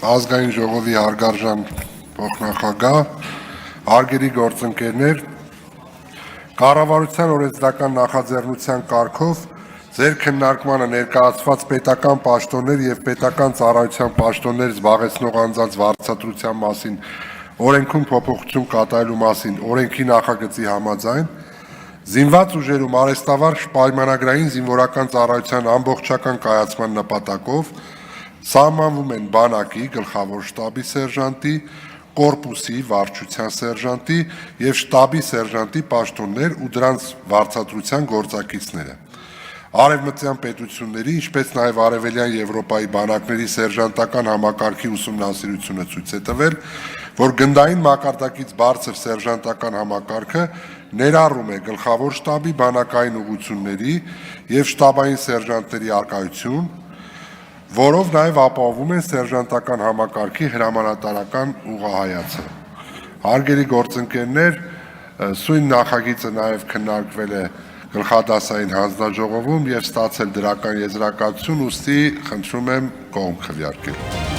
ազգային ժողովի հարգարժան փոխնախագահ, հարգելի գործընկերներ, կառավարության օրենսդրական նախաձեռնության կարգով ձեր քննարկմանը ներկայացված պետական պաշտոններ եւ պետական ծառայության պաշտոններ զբաղեցնող անձանց վարձատրության մասին օրենքում փոփոխություն կատարելու մասին օրենքի նախագծի համաձայն զինված ուժերում արհեստավարժ պայմանագրային զինվորական ծառայության ամբողջական կայացման նպատակով սահմանվում են բանակի գլխավոր շտաբի սերժանտի, կորպուսի վարչության սերժանտի եւ շտաբի սերժանտի պաշտոններ ու դրանց վարձատրության գործակիցները։ Արևմտյան պետությունների, ինչպես նաև Արևելյան Եվրոպայի բանակների սերժանտական համակարգի ուսումնասիրությունը ցույց է տվել, որ գնդային մակարդակից բարձր սերժանտական համակարգը ներառում է գլխավոր շտաբի բանակային ուղղությունների եւ շտաբային սերժանտների արկայություն, որով նաև ապահովում են սերժանտական համակարգի հրամանատարական ուղղահայացը։ Հարգելի գործընկերներ, սույն նախագիծը նաև քննարկվել է գլխադասային հանձնաժողովում եւ ստացել դրական եզրակացություն, ուստի խնդրում եմ կողմ քվեարկել։